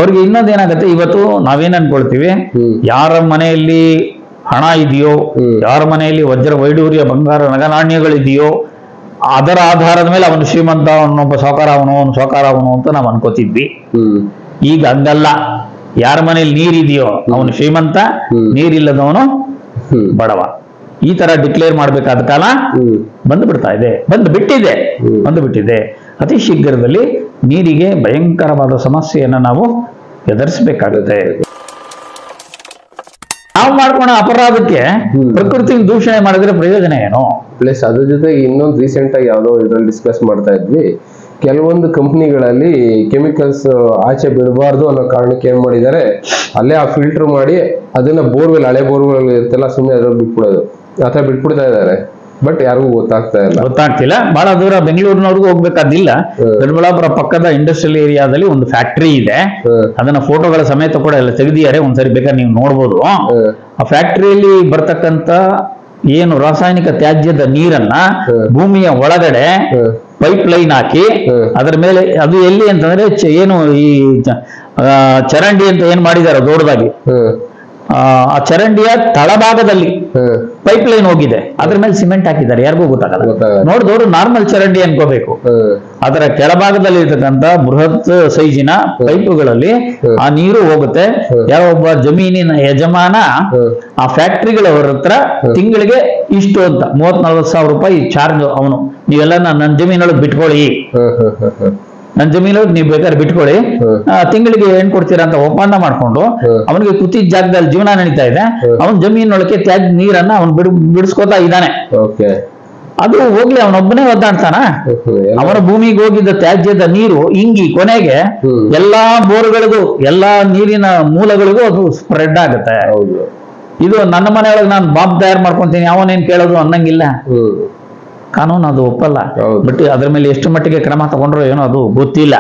ಅವ್ರಿಗೆ ಇನ್ನೊಂದೇನಾಗತ್ತೆ, ಇವತ್ತು ನಾವೇನ್ ಅನ್ಕೊಳ್ತೀವಿ, ಯಾರ ಮನೆಯಲ್ಲಿ ಹಣ ಇದೆಯೋ, ಯಾರ ಮನೆಯಲ್ಲಿ ವಜ್ರ ವೈಡೂರ್ಯ ಬಂಗಾರ ನಗನಾಣ್ಯಗಳಿದೆಯೋ ಅದರ ಆಧಾರದ ಮೇಲೆ ಅವನು ಶ್ರೀಮಂತ, ಅವನೊಬ್ಬ ಸಾಕಾರ, ಅವನು ಅಂತ ನಾವು ಅನ್ಕೋತಿದ್ವಿ. ಈಗ ಹಂಗಲ್ಲ. ಯಾರ ಮನೇಲಿ ನೀರಿದೆಯೋ ಅವನು ಶ್ರೀಮಂತ, ನೀರಿಲ್ಲದವನು ಬಡವ. ಈ ತರ ಡಿಕ್ಲೇರ್ ಮಾಡ್ಬೇಕಾದ ಕಾಲ ಬಂದು ಬಿಟ್ಟಿದೆ. ಅತಿ ಶೀಘ್ರದಲ್ಲಿ ನೀರಿಗೆ ಭಯಂಕರವಾದ ಸಮಸ್ಯೆಯನ್ನ ನಾವು ಎದುರಿಸಬೇಕಾಗುತ್ತೆ. ನಾವು ಮಾಡ್ಕೊಂಡ ಅಪರಾಧಕ್ಕೆ ಪ್ರಕೃತಿ ದೂಷಣೆ ಮಾಡಿದ್ರೆ ಪ್ರಯೋಜನ ಏನು? ಪ್ಲಸ್ ಅದ್ರ ಜೊತೆಗೆ ಇನ್ನೊಂದು ರೀಸೆಂಟ್ ಆಗಿ ಯಾವ್ದೋ ಇದ್ರಲ್ಲಿ ಡಿಸ್ಕಸ್ ಮಾಡ್ತಾ ಇದ್ವಿ, ಕೆಲವೊಂದು ಕಂಪ್ನಿಗಳಲ್ಲಿ ಕೆಮಿಕಲ್ಸ್ ಆಚೆ ಬಿಡಬಾರ್ದು ಅನ್ನೋ ಕಾರಣಕ್ಕೆ ಏನ್ ಮಾಡಿದ್ದಾರೆ, ಅಲ್ಲೇ ಆ ಫಿಲ್ಟರ್ ಮಾಡಿ ಅದನ್ನ ಬೋರ್ವೆಲ್, ಹಳೆ ಬೋರ್ವೆಲ್ ಇರುತ್ತಲ್ಲ, ಸುಮ್ಮನೆ ಅದ್ರಲ್ಲಿ ಬಿಟ್ಬಿಡೋದು, ಆತರ ಬಿಟ್ಬಿಡ್ತಾ ಇದ್ದಾರೆ. ಬಟ್ ಯಾರಿಗೂ ಗೊತ್ತಾಗ್ತಿಲ್ಲ. ಬಹಳ ದೂರ ಬೆಂಗಳೂರಿನವ್ರಿಗೂ ಹೋಗ್ಬೇಕಾದಿಲ್ಲ. ದೊಡ್ಡಬಳ್ಳಾಪುರ ಪಕ್ಕದ ಇಂಡಸ್ಟ್ರಿಯಲ್ ಏರಿಯಾದಲ್ಲಿ ಒಂದು ಫ್ಯಾಕ್ಟರಿ ಇದೆ. ಅದನ್ನ ಫೋಟೋಗಳ ಸಮೇತ ಕೂಡ ಎಲ್ಲ ತೆಗೆದಿದ್ದಾರೆ. ಒಂದ್ಸರಿ ಬೇಕಾದ್ರೆ ನೀವು ನೋಡ್ಬೋದು. ಆ ಫ್ಯಾಕ್ಟರಿಯಲ್ಲಿ ಬರ್ತಕ್ಕಂತ ಏನು ರಾಸಾಯನಿಕ ತ್ಯಾಜ್ಯದ ನೀರನ್ನ ಭೂಮಿಯ ಒಳಗಡೆ ಪೈಪ್ ಲೈನ್ ಹಾಕಿ ಅದರ ಮೇಲೆ, ಅದು ಎಲ್ಲಿ ಅಂತಂದ್ರೆ ಏನು ಈ ಚರಂಡಿ ಅಂತ ಏನ್ ಮಾಡಿದಾರೆ ದೊಡ್ಡದಾಗಿ, ಆ ಚರಂಡಿಯ ತಳಭಾಗದಲ್ಲಿ ಪೈಪ್ ಲೈನ್ ಹೋಗಿದೆ, ಅದ್ರ ಮೇಲೆ ಸಿಮೆಂಟ್ ಹಾಕಿದ್ದಾರೆ. ಯಾರಿಗೂ ಗೊತ್ತಾಗಲ್ಲ. ನೋಡಿದವರು ನಾರ್ಮಲ್ ಚರಂಡಿ ಅನ್ಕೋಬೇಕು. ಅದರ ಕೆಳಭಾಗದಲ್ಲಿ ಇರ್ತಕ್ಕಂಥ ಬೃಹತ್ ಸೈಜಿನ ಪೈಪುಗಳಲ್ಲಿ ಆ ನೀರು ಹೋಗುತ್ತೆ. ಯಾವೊಬ್ಬ ಜಮೀನಿನ ಯಜಮಾನ ಆ ಫ್ಯಾಕ್ಟ್ರಿಗಳವರ ಹತ್ರ ತಿಂಗಳಿಗೆ ಇಷ್ಟು ಅಂತ 30-40 ಸಾವಿರ ರೂಪಾಯಿ ಚಾರ್ಜ್. ಅವನು, ನೀವೆಲ್ಲ ನನ್ನ ಜಮೀನೊಳಗೆ ಬಿಟ್ಕೊಳ್ಳಿ, ನನ್ನ ಜಮೀನೊಳಗೆ ನೀವು ಬೇಕಾದ್ರೆ ಬಿಟ್ಕೊಳ್ಳಿ, ತಿಂಗಳಿಗೆ ಏನ್ ಕೊಡ್ತೀರಾ ಅಂತ ಒಪ್ಪಂದ ಮಾಡ್ಕೊಂಡು ಅವನಿಗೆ ಕೂತಿದ್ದ ಜಾಗದಲ್ಲಿ ಜೀವನ ನಡೀತಾ ಇದೆ. ಅವನ ಜಮೀನೊಳಗೆ ತ್ಯಾಜ್ಯ ನೀರನ್ನ ಅವನು ಬಿಡಿಸ್ಕೋತಾ ಇದ್ದಾನೆ. ಅದು ಹೋಗ್ಲಿ, ಅವನೊಬ್ಬನೇ ಒದ್ದಾಡ್ತಾನ. ಅವನ ಭೂಮಿಗೆ ಹೋಗಿದ್ದ ತ್ಯಾಜ್ಯದ ನೀರು ಇಂಗಿ ಕೊನೆಗೆ ಎಲ್ಲಾ ಬೋರ್ಗಳಿಗೂ, ಎಲ್ಲಾ ನೀರಿನ ಮೂಲಗಳಿಗೂ ಅದು ಸ್ಪ್ರೆಡ್ ಆಗುತ್ತೆ. ಇದು ನನ್ನ ಮನೆಯೊಳಗೆ ನಾನು ಬಾಂಬ್ ತಯಾರು ಮಾಡ್ಕೊಂತೀನಿ, ಅವನೇನ್ ಕೇಳೋದು ಅನ್ನಂಗಿಲ್ಲ. ಕಾನೂನು ಅದು ಒಪ್ಪಲ್ಲ. ಬಟ್ ಅದ್ರ ಮೇಲೆ ಎಷ್ಟು ಮಟ್ಟಿಗೆ ಕ್ರಮ ತಗೊಂಡ್ರು ಏನೋ ಅದು ಗೊತ್ತಿಲ್ಲ.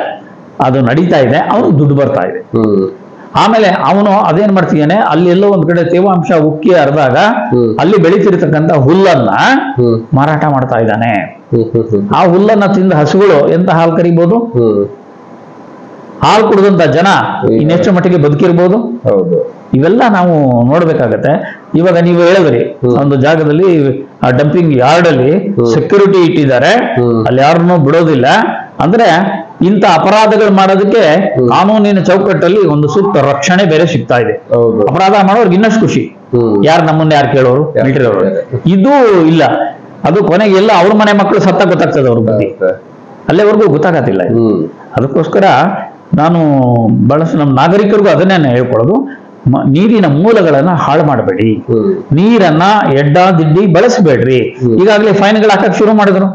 ಅದು ನಡೀತಾ ಇದೆ, ಅವನು ದುಡ್ಡು ಬರ್ತಾ ಇದೆ. ಆಮೇಲೆ ಅವನು ಅದೇನ್ ಮಾಡ್ತಿದ್ದಾನೆ, ಅಲ್ಲಿ ಎಲ್ಲೋ ಒಂದ್ ಕಡೆ ತೇವಾಂಶ ಉಕ್ಕಿ ಹರಿದಾಗ ಅಲ್ಲಿ ಬೆಳೀತಿರ್ತಕ್ಕಂಥ ಹುಲ್ಲನ್ನ ಮಾರಾಟ ಮಾಡ್ತಾ ಇದ್ದಾನೆ. ಆ ಹುಲ್ಲನ್ನ ತಿಂದ ಹಸುಗಳು ಎಂತ ಹಾಲು ಕರಿಬಹುದು? ಹಾಲು ಕುಡಿದಂತ ಜನ ಇನ್ನೆಷ್ಟು ಮಟ್ಟಿಗೆ ಬದುಕಿರ್ಬೋದು? ಇವೆಲ್ಲ ನಾವು ನೋಡ್ಬೇಕಾಗತ್ತೆ. ಇವಾಗ ನೀವು ಹೇಳಿದ್ರಿ, ಒಂದು ಜಾಗದಲ್ಲಿ ಆ ಡಂಪಿಂಗ್ ಯಾರ್ಡ್ ಅಲ್ಲಿ ಸೆಕ್ಯೂರಿಟಿ ಇಟ್ಟಿದ್ದಾರೆ, ಅಲ್ಲಿ ಯಾರನ್ನೂ ಬಿಡೋದಿಲ್ಲ. ಅಂದ್ರೆ ಇಂಥ ಅಪರಾಧಗಳು ಮಾಡೋದಕ್ಕೆ ಕಾನೂನಿನ ಚೌಕಟ್ಟಲ್ಲಿ ಒಂದು ಸೂಕ್ತ ರಕ್ಷಣೆ ಬೇರೆ ಸಿಗ್ತಾ ಇದೆ. ಅಪರಾಧ ಮಾಡೋರ್ಗೆ ಇನ್ನಷ್ಟು ಖುಷಿ, ಯಾರು ನಮ್ಮನ್ನ ಯಾರು ಕೇಳೋರು, ಮಿಲಿಟರಿ ಅವರು. ಇದು ಇಲ್ಲ, ಅದು ಕೊನೆಗೆ ಎಲ್ಲ ಅವ್ರ ಮನೆ ಮಕ್ಕಳು ಸತ್ತ ಗೊತ್ತಾಗ್ತದೆ ಅವ್ರ ಬುದ್ಧಿ, ಅಲ್ಲೇವರೆಗೂ ಗೊತ್ತಾಗತ್ತಿಲ್ಲ. ಅದಕ್ಕೋಸ್ಕರ ನಾನು ಬಹಳಷ್ಟು ನಮ್ಮ ನಾಗರಿಕರಿಗೂ ಅದನ್ನೇ ಹೇಳ್ಕೊಳ್ಳೋದು, ನೀರಿನ ಮೂಲಗಳನ್ನ ಹಾಳು ಮಾಡಬೇಡಿ, ನೀರನ್ನ ಎಡ್ಡಾದಿಡ್ಡಿ ಬಳಸಬೇಡ್ರಿ. ಈಗಾಗಲೇ ಫೈನ್ಗಳು ಹಾಕಕ್ ಶುರು ಮಾಡಿದ್ರು.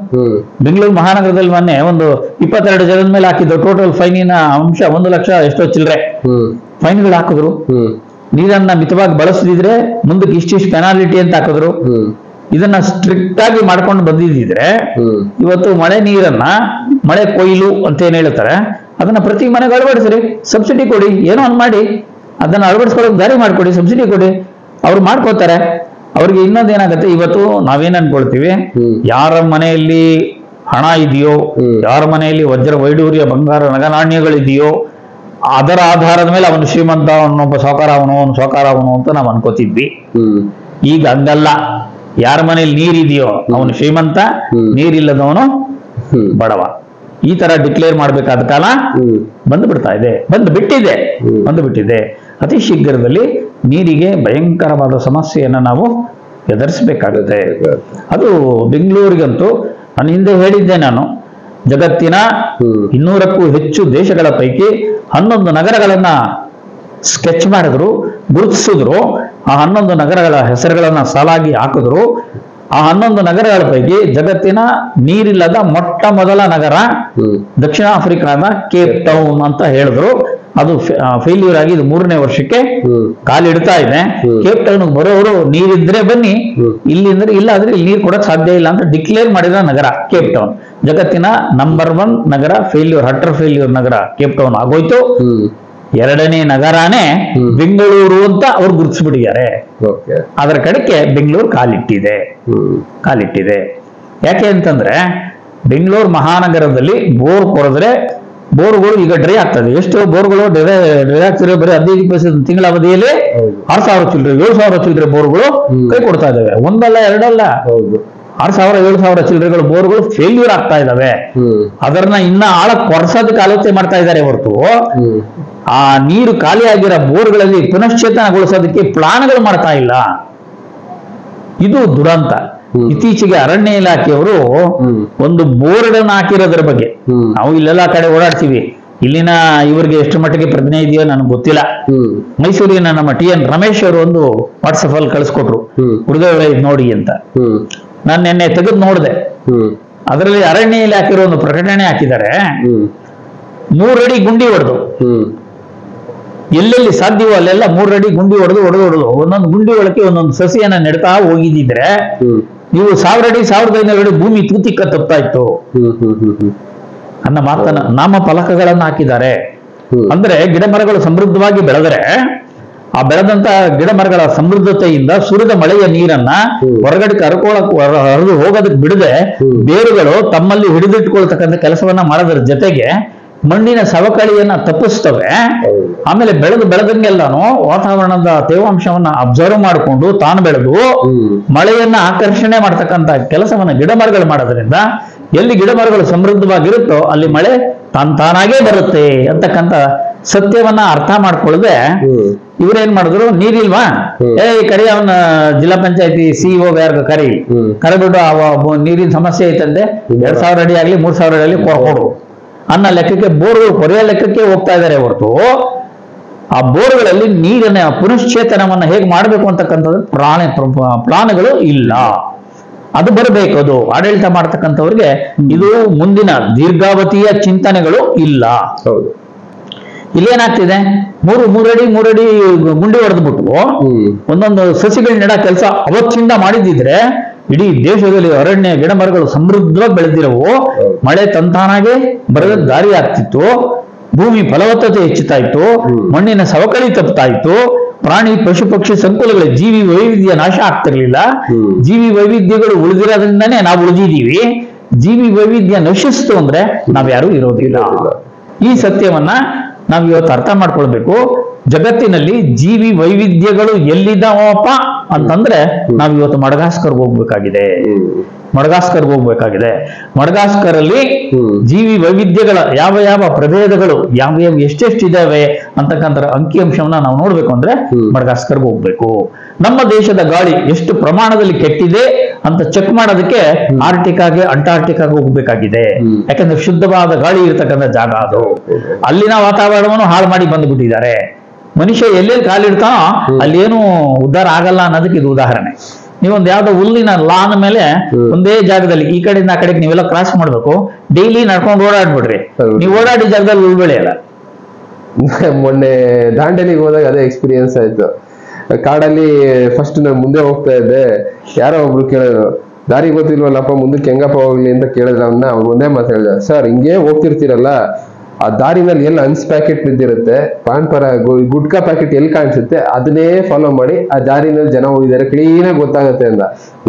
ಬೆಂಗಳೂರು ಮಹಾನಗರದಲ್ಲಿ ಮೊನ್ನೆ ಒಂದು 22 ಜನದ ಮೇಲೆ ಹಾಕಿದ್ರು. ಟೋಟಲ್ ಫೈನಿನ ಅಂಶ 1 ಲಕ್ಷ ಎಷ್ಟೋ ಚಿಲ್ಲರೆ ಫೈನ್ಗಳು ಹಾಕಿದ್ರು. ನೀರನ್ನ ಮಿತವಾಗಿ ಬಳಸದಿದ್ರೆ ಮುಂದಕ್ಕೆ ಇಷ್ಟಿಷ್ಟು ಪೆನಾಲ್ಟಿ ಅಂತ ಹಾಕಿದ್ರು. ಇದನ್ನ ಸ್ಟ್ರಿಕ್ಟ್ ಆಗಿ ಮಾಡ್ಕೊಂಡು ಬಂದಿದ್ರೆ ಇವತ್ತು ಮಳೆ ನೀರನ್ನ, ಮಳೆ ಕೊಯ್ಲು ಅಂತ ಏನ್ ಹೇಳ್ತಾರೆ, ಅದನ್ನ ಪ್ರತಿ ಮನೆಗೆ ಅಳವಡಿಸ್ರಿ, ಸಬ್ಸಿಡಿ ಕೊಡಿ, ಏನೋ ಒಂದು ಮಾಡಿ ಅದನ್ನ ಅಳವಡಿಸ್ಕೊಳ್ಳೋಕೆ ದಾರಿ ಮಾಡ್ಕೊಡಿ, ಸಬ್ಸಿಡಿ ಕೊಡಿ, ಅವ್ರು ಮಾಡ್ಕೋತಾರೆ. ಅವ್ರಿಗೆ ಇನ್ನೊಂದೇನಾಗತ್ತೆ, ಇವತ್ತು ನಾವೇನ್ ಅನ್ಕೊಳ್ತೀವಿ, ಯಾರ ಮನೆಯಲ್ಲಿ ಹಣ ಇದೆಯೋ, ಯಾರ ಮನೆಯಲ್ಲಿ ವಜ್ರ ವೈಡೂರ್ಯ ಬಂಗಾರ ನಗನಾಣ್ಯಗಳಿದೆಯೋ ಅದರ ಆಧಾರದ ಮೇಲೆ ಅವನು ಶ್ರೀಮಂತ, ಅವನೊಬ್ಬ ಸಾಕಾರ, ಅವನು ಅಂತ ನಾವು ಅನ್ಕೋತಿದ್ವಿ. ಈಗ ಹಂಗಲ್ಲ. ಯಾರ ಮನೇಲಿ ನೀರಿದೆಯೋ ಅವನು ಶ್ರೀಮಂತ, ನೀರಿಲ್ಲದವನು ಬಡವ. ಈ ತರ ಡಿಕ್ಲೇರ್ ಮಾಡ್ಬೇಕಾದ ಕಾಲ ಬಂದು ಬಿಟ್ಟಿದೆ. ಅತಿ ಶೀಘ್ರದಲ್ಲಿ ನೀರಿಗೆ ಭಯಂಕರವಾದ ಸಮಸ್ಯೆಯನ್ನ ನಾವು ಎದುರಿಸಬೇಕಾಗುತ್ತೆ. ಅದು ಬೆಂಗಳೂರಿಗಂತೂ ನಾನು ಹಿಂದೆ ಹೇಳಿದ್ದೆ, ನಾನು ಜಗತ್ತಿನ 200ಕ್ಕೂ ಹೆಚ್ಚು ದೇಶಗಳ ಪೈಕಿ 11 ನಗರಗಳನ್ನ ಸ್ಕೆಚ್ ಮಾಡಿದ್ರು, ಗುರುತಿಸಿದ್ರು. ಆ 11 ನಗರಗಳ ಹೆಸರುಗಳನ್ನ ಸಾಲಾಗಿ ಹಾಕಿದ್ರು. ಆ 11 ನಗರಗಳ ಪೈಕಿ ಜಗತ್ತಿನ ನೀರಿಲ್ಲದ ಮೊಟ್ಟ ಮೊದಲ ನಗರ ದಕ್ಷಿಣ ಆಫ್ರಿಕಾದ ಕೇಪ್ ಟೌನ್ ಅಂತ ಹೇಳಿದ್ರು. ಅದು ಫೇಲ್ಯೂರ್ ಆಗಿ ಇದು 3ನೇ ವರ್ಷಕ್ಕೆ ಕಾಲಿಡ್ತಾ ಇದೆ. ಕೇಪ್ ಟೌನ್ ಬರೋರು ನೀರಿದ್ರೆ ಬನ್ನಿ, ಇಲ್ಲಿಂದ್ರೆ ಇಲ್ಲ ಅಂದ್ರೆ ಇಲ್ಲಿ ನೀರು ಕೊಡಕ್ ಸಾಧ್ಯ ಇಲ್ಲ ಅಂತ ಡಿಕ್ಲೇರ್ ಮಾಡಿದ ನಗರ ಕೇಪ್ ಟೌನ್. ಜಗತ್ತಿನ ನಂಬರ್ 1 ನಗರ ಫೇಲ್ಯೂರ್, ಅಟರ್ ಫೇಲ್ಯೂರ್ ನಗರ ಕೇಪ್ ಟೌನ್ ಆಗೋಯ್ತು. 2ನೇ ನಗರನೇ ಬೆಂಗಳೂರು ಅಂತ ಅವ್ರು ಗುರುತಿಸ್ಬಿಟ್ಟಿದ್ದಾರೆ. ಅದರ ಕಡೆಗೆ ಬೆಂಗಳೂರು ಕಾಲಿಟ್ಟಿದೆ. ಯಾಕೆ ಅಂತಂದ್ರೆ ಬೆಂಗಳೂರು ಮಹಾನಗರದಲ್ಲಿ ಬೋರ್ ಕೊರೆದ್ರೆ ಬೋರ್ಗಳು ಈಗ ಡ್ರೈ ಆಗ್ತದೆ. ಎಷ್ಟು ಬೋರ್ಗಳು ಡ್ರೈ ಆಗ್ತಿರೋ ಬರೀ 15-20 ತಿಂಗಳ ಅವಧಿಯಲ್ಲಿ 6,000 ಚಿಲ್ಲರೆ 7,000 ಚಿಲ್ಲರೆ ಬೋರ್ಗಳು ಕೈ ಕೊಡ್ತಾ ಇದಾವೆ. ಒಂದಲ್ಲ ಎರಡಲ್ಲ, 6,000-7,000 ಚಿಲ್ಲರೆಗಳು ಬೋರ್ಗಳು ಫೇಲ್ಯೂರ್ ಆಗ್ತಾ ಇದಾವೆ. ಅದನ್ನ ಇನ್ನ ಆಳಕ್ಕೆ ಕೊರ್ಸೋದಕ್ಕೆ ಆಲೋಚನೆ ಮಾಡ್ತಾ ಇದ್ದಾರೆ ಹೊರತು ಆ ನೀರು ಖಾಲಿಯಾಗಿರೋ ಬೋರ್ಗಳಲ್ಲಿ ಪುನಶ್ಚೇತನಗೊಳಿಸೋದಕ್ಕೆ ಪ್ಲಾನ್ಗಳು ಮಾಡ್ತಾ ಇಲ್ಲ. ಇದು ದುರಂತ. ಇತ್ತೀಚೆಗೆ ಅರಣ್ಯ ಇಲಾಖೆಯವರು ಒಂದು ಬೋರ್ಡ್ ಅನ್ನು ಹಾಕಿರೋದ್ರ ಬಗ್ಗೆ, ನಾವು ಇಲ್ಲೆಲ್ಲ ಕಡೆ ಓಡಾಡ್ತೀವಿ, ಇಲ್ಲಿನ ಇವರಿಗೆ ಎಷ್ಟು ಮಟ್ಟಿಗೆ ಪ್ರಜ್ಞೆ ಇದೆಯೋ ನನಗೆ ಗೊತ್ತಿಲ್ಲ. ಮೈಸೂರಿನ ನಮ್ಮ TN ರಮೇಶ್ ಅವರು ಒಂದು ವಾಟ್ಸಪ್ ಅಲ್ಲಿ ಕಳಿಸ್ಕೊಟ್ರು, ಹೃದಯ ನೋಡಿ ಅಂತ. ನಾನು ನಿನ್ನೆ ತೆಗೆದು ನೋಡಿದೆ. ಅದರಲ್ಲಿ ಅರಣ್ಯ ಇಲಾಖೆಯವರು ಒಂದು ಪ್ರಕಟಣೆ ಹಾಕಿದ್ದಾರೆ. 3 ಅಡಿ ಗುಂಡಿ ಹೊಡೆದು ಎಲ್ಲೆಲ್ಲಿ ಸಾಧ್ಯವೋ ಅಲ್ಲೆಲ್ಲ 3 ಅಡಿ ಗುಂಡಿ ಹೊಡೆದು ಒಂದೊಂದು ಗುಂಡಿ ಒಳಕ್ಕೆ ಒಂದೊಂದು ಸಸಿಯನ್ನ ನೆಡ್ತಾ ಹೋಗಿದ್ರೆ ನೀವು 1000 ಅಡಿ 1500 ಅಡಿ ಭೂಮಿ ತೂತಿಕ್ಕ ತಪ್ತಾ ಇತ್ತು ಅನ್ನೋ ಮಾತನ್ನ ನಾಮ ಫಲಕಗಳನ್ನ ಹಾಕಿದ್ದಾರೆ. ಅಂದ್ರೆ ಗಿಡ ಮರಗಳು ಸಮೃದ್ಧವಾಗಿ ಬೆಳೆದರೆ ಆ ಬೆಳೆದಂತ ಗಿಡ ಮರಗಳ ಸಮೃದ್ಧತೆಯಿಂದ ಸುರಿದ ಮಳೆಯ ನೀರನ್ನ ಹೊರಗಡೆ ಹರಿದು ಹೋಗೋದಕ್ಕೆ ಬಿಡದೆ ಬೇರುಗಳು ತಮ್ಮಲ್ಲಿ ಹಿಡಿದಿಟ್ಕೊಳ್ತಕ್ಕಂಥ ಕೆಲಸವನ್ನ ಮಾಡೋದ್ರ ಜೊತೆಗೆ ಮಣ್ಣಿನ ಸವಕಳಿಯನ್ನ ತಪ್ಪಿಸ್ತವೆ. ಆಮೇಲೆ ಬೆಳೆದಂಗೆಲ್ಲಾನು ವಾತಾವರಣದ ತೇವಾಂಶವನ್ನ ಅಬ್ಸರ್ವ್ ಮಾಡಿಕೊಂಡು ತಾನು ಬೆಳೆದು ಮಳೆಯನ್ನ ಆಕರ್ಷಣೆ ಮಾಡ್ತಕ್ಕಂಥ ಕೆಲಸವನ್ನ ಗಿಡ ಮರಗಳು ಮಾಡೋದ್ರಿಂದ ಎಲ್ಲಿ ಗಿಡ ಮರಗಳು ಸಮೃದ್ಧವಾಗಿರುತ್ತೋ ಅಲ್ಲಿ ಮಳೆ ತಾನಾಗೇ ಬರುತ್ತೆ ಅಂತಕ್ಕಂಥ ಸತ್ಯವನ್ನ ಅರ್ಥ ಮಾಡ್ಕೊಳ್ಳದೆ ಇವ್ರೇನ್ ಮಾಡಿದ್ರು, ನೀರಿಲ್ವಾ ಕರಿ ಅವನ ಜಿಲ್ಲಾ ಪಂಚಾಯತಿ CEO ಯಾರಿಗ ಕರೆಬಿಟ್ಟು ನೀರಿನ ಸಮಸ್ಯೆ ಐತಂತೆ, 2,000 ಅಡಿ ಆಗ್ಲಿ 3,000 ಅಡಿ ಆಗ್ಲಿ ಕೊಡು ಅನ್ನೋ ಲೆಕ್ಕಕ್ಕೆ ಬೋರ್ಗಳು ಕೊರೆಯೋ ಲೆಕ್ಕಕ್ಕೆ ಹೋಗ್ತಾ ಇದ್ದಾರೆ ಹೊರತು ಆ ಬೋರ್ಗಳಲ್ಲಿ ನೀರಿನ ಪುನಶ್ಚೇತನವನ್ನ ಹೇಗೆ ಮಾಡಬೇಕು ಅಂತಕ್ಕಂಥದ್ದು ಪ್ಲಾನ್ಗಳು ಇಲ್ಲ. ಅದು ಬರಬೇಕು. ಅದು ಆಡಳಿತ ಮಾಡ್ತಕ್ಕಂಥವ್ರಿಗೆ ಇದು ಮುಂದಿನ ದೀರ್ಘಾವಧಿಯ ಚಿಂತನೆಗಳು ಇಲ್ಲ. ಇಲ್ಲೇನಾಗ್ತಿದೆ, 3 ಅಡಿ ಗುಂಡಿ ಹೊಡೆದ್ಬಿಟ್ಟು ಒಂದೊಂದು ಸಸಿಗಳ ನೆಡ ಕೆಲಸ ಅವತ್ತಿಂದ ಮಾಡಿದ್ರೆ ಇಡೀ ದೇಶದಲ್ಲಿ ಅರಣ್ಯ ಗಿಡ ಮರಗಳು ಸಮೃದ್ಧವಾಗಿ ಬೆಳೆದಿರವು, ಮಳೆ ತಂತಾನಾಗೆ ಬರದ ದಾರಿ ಆಗ್ತಿತ್ತು, ಭೂಮಿ ಫಲವತ್ತತೆ ಹೆಚ್ಚುತ್ತಾ ಇತ್ತು, ಮಣ್ಣಿನ ಸವಕಳಿ ತಪ್ಪುತ್ತಾ ಇತ್ತು, ಪ್ರಾಣಿ ಪಶು ಪಕ್ಷಿ ಸಂಕುಲಗಳ ಜೀವಿ ವೈವಿಧ್ಯ ನಾಶ ಆಗ್ತಿರ್ಲಿಲ್ಲ. ಜೀವಿ ವೈವಿಧ್ಯಗಳು ಉಳಿದಿರೋದ್ರಿಂದಾನೇ ನಾವು ಉಳಿದಿದ್ದೀವಿ. ಜೀವಿ ವೈವಿಧ್ಯ ನಶಿಸ್ತು ಅಂದ್ರೆ ನಾವ್ಯಾರು ಇರೋದಿಲ್ಲ. ಈ ಸತ್ಯವನ್ನ ನಾವ್ ಇವತ್ತು ಅರ್ಥ ಮಾಡ್ಕೊಳ್ಬೇಕು. ಜಗತ್ತಿನಲ್ಲಿ ಜೀವಿ ವೈವಿಧ್ಯಗಳು ಎಲ್ಲಿದ್ದಾವಪ್ಪ ಅಂತಂದ್ರೆ ನಾವ್ ಇವತ್ತು ಮಡಗಾಸ್ಕರ್ಗೆ ಹೋಗ್ಬೇಕಾಗಿದೆ. ಮಡಗಾಸ್ಕರ್ ಅಲ್ಲಿ ಜೀವಿ ವೈವಿಧ್ಯಗಳ ಯಾವ ಪ್ರಭೇದಗಳು ಯಾವ ಎಷ್ಟೆಷ್ಟಿದಾವೆ ಅಂತಕ್ಕಂಥ ಅಂಕಿಅಂಶವನ್ನ ನಾವು ನೋಡ್ಬೇಕು ಅಂದ್ರೆ ಮಡಗಾಸ್ಕರ್ಗೆ ಹೋಗ್ಬೇಕು. ನಮ್ಮ ದೇಶದ ಗಾಳಿ ಎಷ್ಟು ಪ್ರಮಾಣದಲ್ಲಿ ಕೆಟ್ಟಿದೆ ಅಂತ ಚೆಕ್ ಮಾಡೋದಕ್ಕೆ ಆರ್ಟಿಕಾಗೆ ಅಂಟಾರ್ಟಿಕಾಗೆ ಹೋಗ್ಬೇಕಾಗಿದೆ. ಯಾಕಂದ್ರೆ ಶುದ್ಧವಾದ ಗಾಳಿ ಇರತಕ್ಕಂಥ ಜಾಗ ಅದು. ಅಲ್ಲಿನ ವಾತಾವರಣವನ್ನು ಹಾಳು ಮಾಡಿ ಬಂದ್ಬಿಟ್ಟಿದ್ದಾರೆ. ಮನುಷ್ಯ ಎಲ್ಲೆಲ್ಲಿ ಕಾಲಿಡ್ತಾನೋ ಅಲ್ಲೇನು ಉದ್ಧಾರ ಆಗಲ್ಲ ಅನ್ನೋದಕ್ಕೆ ಇದು ಉದಾಹರಣೆ. ನೀವೊಂದು ಯಾವ್ದೋ ಹುಲ್ಲಿನ ಲಾನ್ ಮೇಲೆ ಒಂದೇ ಜಾಗದಲ್ಲಿ ಈ ಕಡೆಯಿಂದ ಆ ಕಡೆಗೆ ನೀವೆಲ್ಲ ಕ್ರಾಸ್ ಮಾಡ್ಬೇಕು, ಡೈಲಿ ನಡ್ಕೊಂಡು ಓಡಾಡ್ಬಿಡ್ರಿ, ನೀವು ಓಡಾಡಿ ಜಾಗದಲ್ಲಿ ಹುಲ್ ಬೆಳೆಯಲ್ಲ. ಮೊನ್ನೆ ದಾಂಡೇಲಿಗೆ ಹೋದಾಗ ಅದೇ ಎಕ್ಸ್ಪೀರಿಯನ್ಸ್ ಆಯ್ತು. ಕಾಡಲ್ಲಿ ಫಸ್ಟ್ ನಾನು ಮುಂದೆ ಹೋಗ್ತಾ ಇದ್ದೆ, ಯಾರೋ ಒಬ್ರು ಕೇಳಿದ್ರು, ದಾರಿ ಗೊತ್ತಿಲ್ವಲ್ಲಪ್ಪ ಮುಂದಕ್ಕೆ ಹೆಂಗಪ್ಪ ಹೋಗ್ಲಿ ಅಂತ ಕೇಳಿದ್ರ ಅವ್ನ. ಅವ್ರು ಒಂದೇ ಮಾತು ಹೇಳಿದ, ಸರ್ ಹಿಂಗೆ ಹೋಗ್ತಿರ್ತೀರಲ್ಲ ಆ ದಾರಿನಲ್ಲಿ ಎಲ್ಲ ಅನ್ಸ್ ಪ್ಯಾಕೆಟ್ ಬಿದ್ದಿರುತ್ತೆ, ಪಾನ್ ಪರ ಗುಟ್ಕಾ ಪ್ಯಾಕೆಟ್ ಎಲ್ಲಿ ಕಾಣಿಸುತ್ತೆ ಅದನ್ನೇ ಫಾಲೋ ಮಾಡಿ ಆ ದಾರಿನಲ್ಲಿ ಜನ ಹೋಗಿದ್ದಾರೆ ಕ್ಲೀನ್ ಆಗಿ ಗೊತ್ತಾಗುತ್ತೆ ಅಂದ.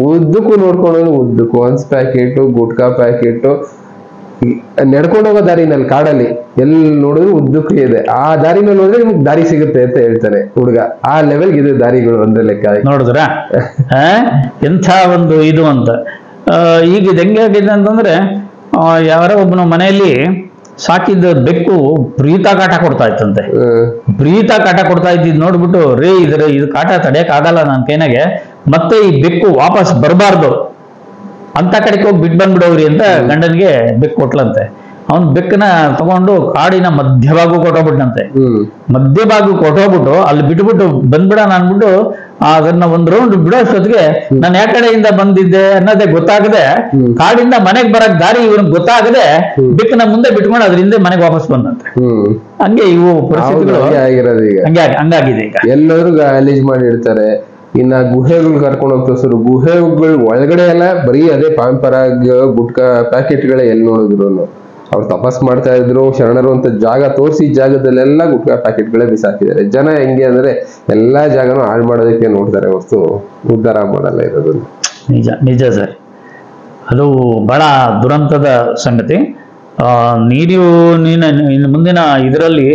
ಉದ್ದಕ್ಕೂ ನೋಡ್ಕೊಂಡು ಉದ್ದಕ್ಕೂ ಅನ್ಸ್ ಪ್ಯಾಕೆಟ್ ಗುಟ್ಕಾ ಪ್ಯಾಕೆಟ್ ನಡ್ಕೊಂಡು ಹೋಗೋ ದಾರಿನಲ್ಲಿ ಕಾಡಲ್ಲಿ ಎಲ್ಲಿ ನೋಡಿದ್ರು ಉದ್ದಕ್ಕೂ ಇದೆ. ಆ ದಾರಿನಲ್ಲಿ ಹೋದ್ರೆ ನಿಮ್ಗೆ ದಾರಿ ಸಿಗುತ್ತೆ ಅಂತ ಹೇಳ್ತಾನೆ ಹುಡುಗ. ಆ ಲೆವೆಲ್ಗೆ ಇದೆ ದಾರಿಗಳು ಅಂದ್ರೆ ಲೆಕ್ಕ. ನೋಡಿದ್ರ ಎಂಥ ಒಂದು ಇದು ಅಂತ. ಈಗ ಇದು ಹೆಂಗಾಗಿದೆ ಅಂತಂದ್ರೆ, ಯಾರೋ ಒಬ್ಬನ ಮನೆಯಲ್ಲಿ ಸಾಕಿದ್ದ ಬೆಕ್ಕು ಪ್ರೀತ ಕಾಟ ಕೊಡ್ತಾ ಇತ್ತಂತೆ. ಪ್ರೀತ ಕಾಟ ಕೊಡ್ತಾ ಇದ್ದಿದ್ ನೋಡ್ಬಿಟ್ಟು, ಇದು ಕಾಟ ತಡೆಯಕ್ ಆಗಲ್ಲ ನನ್ನ ಕೈನಾಗೆ, ಮತ್ತೆ ಈ ಬೆಕ್ಕು ವಾಪಸ್ ಬರಬಾರ್ದು ಅಂತ ಕಡೆಗೆ ಹೋಗಿ ಬಿಟ್ಟು ಬಂದ್ಬಿಡೋರಿ ಅಂತ ಗಂಡನಿಗೆ ಬೆಕ್ಕು ಕೊಟ್ಲಂತೆ. ಅವನ್ ಬೆಕ್ಕನ ತಗೊಂಡು ಕಾಡಿನ ಮಧ್ಯಭಾಗ ಕೊಟ್ಟೋಗ್ಬಿಟ್ಟಂತೆ. ಮಧ್ಯಭಾಗ ಕೊಟ್ಟೋಗ್ಬಿಟ್ಟು ಅಲ್ಲಿ ಬಿಟ್ಬಿಟ್ಟು ಬಂದ್ಬಿಡೋಣ ಅನ್ಬಿಟ್ಟು ಅದನ್ನ ಒಂದ್ ರೌಂಡ್ ಬಿಡೋಷ್ಟೊತ್ತಿಗೆ ನಾನು ಯಾವ ಕಡೆಯಿಂದ ಬಂದಿದ್ದೆ ಅನ್ನೋದೇ ಗೊತ್ತಾಗದೆ, ಕಾಡಿಂದ ಮನೆಗೆ ಬರಕ್ ದಾರಿ ಇವ್ರಿಗೆ ಗೊತ್ತಾಗದೆ ಬೆಕ್ಕನ ಮುಂದೆ ಬಿಟ್ಕೊಂಡು ಅದ್ರ ಹಿಂದೆ ಮನೆಗೆ ವಾಪಸ್ ಬಂದಂತೆ. ಹಂಗೆ ಇವು ಪರಿಸ್ಥಿತಿಗಳು ಹಂಗಾಗಿದೆ. ಈಗ ಎಲ್ಲರೂ ಗಲೀಜ್ ಮಾಡಿರ್ತಾರೆ. ಇನ್ನ ಗುಹೆಗಳು ಕರ್ಕೊಂಡು ಹೋಗ್ತಾರೆ ಸರ್. ಗುಹೆಗಳು ಒಳಗಡೆ ಎಲ್ಲ ಬರೀ ಅದೇ ಪಾನ್ ಪರಾಗ್ ಗುಟ್ಕಾ ಪ್ಯಾಕೆಟ್ಗಳೇ ಎಲ್ಲಿ ನೋಡಿದ್ರು. ಅವ್ರು ತಪಸ್ ಮಾಡ್ತಾ ಇದ್ರು, ಶರಣರು ಅಂತ ಜಾಗ ತೋರಿಸಿ ಜಾಗದಲ್ಲೆಲ್ಲ ಗುಟ್ಕಾ ಪ್ಯಾಕೆಟ್ಗಳೇ ಬಿಸಾಕಿದ್ದಾರೆ. ಜನ ಹೆಂಗೆ ಅಂದ್ರೆ ಎಲ್ಲಾ ಜಾಗನೂ ಹಾಳು ಮಾಡೋದಕ್ಕೆ ನೋಡ್ತಾರೆ ಹೊರತು ಉದ್ಧಾರ ಮಾಡಲ್ಲ ಇರೋದು. ನಿಜ ಸರ್, ಅದು ಬಹಳ ದುರಂತದ ಸಂಗತಿ. ನೀರು ಇನ್ನು ಮುಂದಿನ ಇದರಲ್ಲಿ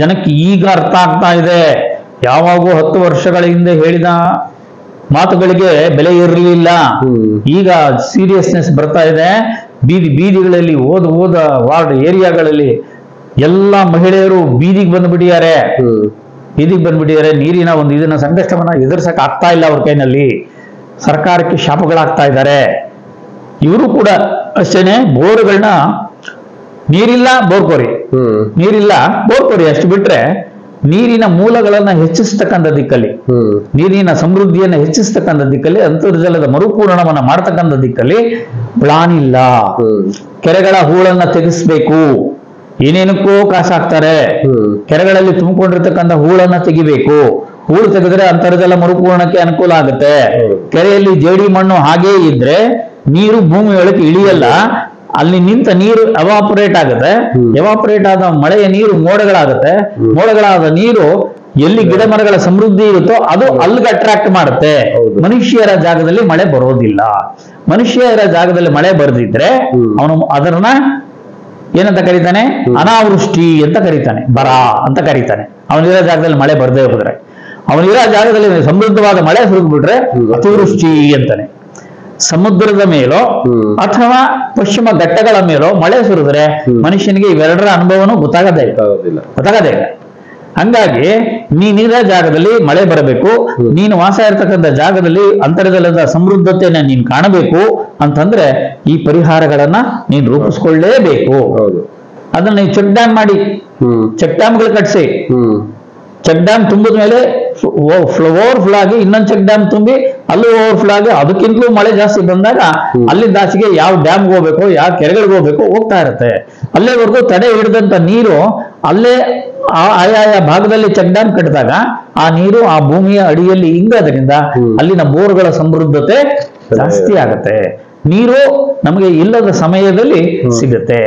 ಜನಕ್ಕೆ ಈಗ ಅರ್ಥ ಆಗ್ತಾ ಇದೆ. ಯಾವಾಗೂ 10 ವರ್ಷಗಳ ಹಿಂದೆ ಹೇಳಿದ ಮಾತುಗಳಿಗೆ ಬೆಲೆ ಇರಲಿಲ್ಲ. ಈಗ ಸೀರಿಯಸ್ನೆಸ್ ಬರ್ತಾ ಇದೆ. ಬೀದಿಗಳಲ್ಲಿ ಹೋದ ವಾರ್ಡ್ ಏರಿಯಾಗಳಲ್ಲಿ ಎಲ್ಲ ಮಹಿಳೆಯರು ಬೀದಿಗೆ ಬಂದ್ಬಿಟ್ಟಿದ್ದಾರೆ. ನೀರಿನ ಒಂದು ಇದನ್ನ ಸಂಕಷ್ಟವನ್ನ ಎದುರಿಸಕ್ ಆಗ್ತಾ ಇಲ್ಲ ಅವ್ರ ಕೈನಲ್ಲಿ. ಸರ್ಕಾರಕ್ಕೆ ಶಾಪಗಳಾಗ್ತಾ ಇದ್ದಾರೆ. ಇವರು ಕೂಡ ಅಷ್ಟೇನೆ, ಬೋರ್ಗಳನ್ನ ನೀರಿಲ್ಲ ಬೋರ್ಕೋರಿ, ನೀರಿಲ್ಲ ಬೋರ್ಕೋರಿ, ಅಷ್ಟು ಬಿಟ್ರೆ ನೀರಿನ ಮೂಲಗಳನ್ನ ಹೆಚ್ಚಿಸ್ತಕ್ಕಂಥ ದಿಕ್ಕಲ್ಲಿ, ನೀರಿನ ಸಮೃದ್ಧಿಯನ್ನ ಹೆಚ್ಚಿಸ್ತಕ್ಕಂಥ ದಿಕ್ಕಲ್ಲಿ, ಅಂತರ್ಜಲದ ಮರುಪೂರಣವನ್ನ ಮಾಡ್ತಕ್ಕಂಥ ದಿಕ್ಕಲ್ಲಿ ಪ್ಲಾನ್ ಇಲ್ಲ. ಕೆರೆಗಳ ಹೂಳನ್ನ ತೆಗೆಸ್ಬೇಕು, ಏನೇನಕ್ಕೂ ಕಾಸಾಕ್ತಾರೆ. ಕೆರೆಗಳಲ್ಲಿ ತುಂಬಿಕೊಂಡಿರ್ತಕ್ಕಂಥ ಹೂಳನ್ನ ತೆಗಿಬೇಕು. ಹೂಳು ತೆಗೆದ್ರೆ ಅಂತರ್ಜಲ ಮರುಪೂರಣಕ್ಕೆ ಅನುಕೂಲ ಆಗುತ್ತೆ. ಕೆರೆಯಲ್ಲಿ ಜೇಡಿ ಮಣ್ಣು ಹಾಗೇ ಇದ್ರೆ ನೀರು ಭೂಮಿ ಒಳಗೆ ಇಳಿಯಲ್ಲ. ಅಲ್ಲಿ ನಿಂತ ನೀರು ಎವಾಪರೇಟ್ ಆಗುತ್ತೆ. ಎವಾಪರೇಟ್ ಆದ ಮಳೆಯ ನೀರು ಮೋಡಗಳಾಗುತ್ತೆ. ಮೋಡಗಳಾದ ನೀರು ಎಲ್ಲಿ ಗಿಡ ಮರಗಳ ಸಮೃದ್ಧಿ ಇರುತ್ತೋ ಅದು ಅಲ್ಲಿಗೆ ಅಟ್ರಾಕ್ಟ್ ಮಾಡುತ್ತೆ. ಮನುಷ್ಯರ ಜಾಗದಲ್ಲಿ ಮಳೆ ಬರೋದಿಲ್ಲ. ಮನುಷ್ಯರ ಜಾಗದಲ್ಲಿ ಮಳೆ ಬರೆದಿದ್ರೆ ಅವನು ಅದನ್ನ ಏನಂತ ಕರೀತಾನೆ? ಅನಾವೃಷ್ಟಿ ಅಂತ ಕರೀತಾನೆ, ಬರ ಅಂತ ಕರೀತಾನೆ. ಅವನಿರೋ ಜಾಗದಲ್ಲಿ ಮಳೆ ಬರದೇ ಹೋದ್ರೆ, ಅವನಿರೋ ಜಾಗದಲ್ಲಿ ಸಮೃದ್ಧವಾದ ಮಳೆ ಸುರಿದ್ಬಿಟ್ರೆ ಅತಿವೃಷ್ಟಿ ಅಂತಾನೆ. ಸಮುದ್ರದ ಮೇಲೋ ಅಥವಾ ಪಶ್ಚಿಮ ಘಟ್ಟಗಳ ಮೇಲೋ ಮಳೆ ಸುರಿದ್ರೆ ಮನುಷ್ಯನಿಗೆ ಇವೆರಡರ ಅನುಭವನೂ ಗೊತ್ತಾಗದೇ ಇಲ್ಲ. ಹಂಗಾಗಿ ನೀನಿರೋ ಜಾಗದಲ್ಲಿ ಮಳೆ ಬರಬೇಕು. ನೀನು ವಾಸ ಇರತಕ್ಕಂಥ ಜಾಗದಲ್ಲಿ ಅಂತರ್ಜಲದ ಸಮೃದ್ಧತೆಯನ್ನ ನೀನು ಕಾಣಬೇಕು ಅಂತಂದ್ರೆ ಈ ಪರಿಹಾರಗಳನ್ನ ನೀನು ರೂಪಿಸ್ಕೊಳ್ಳೇಬೇಕು. ಅದನ್ನ ನೀವು ಚೆಕ್ ಡ್ಯಾಮ್ ಮಾಡಿ, ಚೆಕ್ ಡ್ಯಾಮ್ಗಳು ಕಟ್ಸಿ. ಚೆಕ್ ಡ್ಯಾಮ್ ತುಂಬಿದ ಮೇಲೆ ಓವರ್ಫ್ಲೋ ಆಗಿ ಇನ್ನೊಂದು ಚೆಕ್ ಡ್ಯಾಮ್ ತುಂಬಿ ಅಲ್ಲೂ ಓವರ್ಫ್ಲೋ ಆಗಿ ಅದಕ್ಕಿಂತಲೂ ಮಳೆ ಜಾಸ್ತಿ ಬಂದಾಗ ಅಲ್ಲಿಂದ ಆಚೆಗೆ ಯಾವ ಡ್ಯಾಮ್ಗೆ ಹೋಗ್ಬೇಕು, ಯಾವ ಕೆರೆಗಳಿಗೆ ಹೋಗ್ಬೇಕು ಹೋಗ್ತಾ ಇರುತ್ತೆ. ಅಲ್ಲೇವರೆಗೂ ತಡೆ ಹಿಡಿದಂತ ನೀರು ಅಲ್ಲೇ ಆಯಾಯ ಭಾಗದಲ್ಲಿ ಚೆಕ್ ಡ್ಯಾಮ್ ಕಟ್ಟಿದಾಗ ಆ ನೀರು ಆ ಭೂಮಿಯ ಅಡಿಯಲ್ಲಿ ಇಂಗೋದ್ರಿಂದ ಅಲ್ಲಿನ ಬೋರ್ಗಳ ಸಮೃದ್ಧತೆ ಜಾಸ್ತಿ ಆಗತ್ತೆ. ನೀರು ನಮಗೆ ಇಲ್ಲದ ಸಮಯದಲ್ಲಿ ಸಿಗುತ್ತೆ.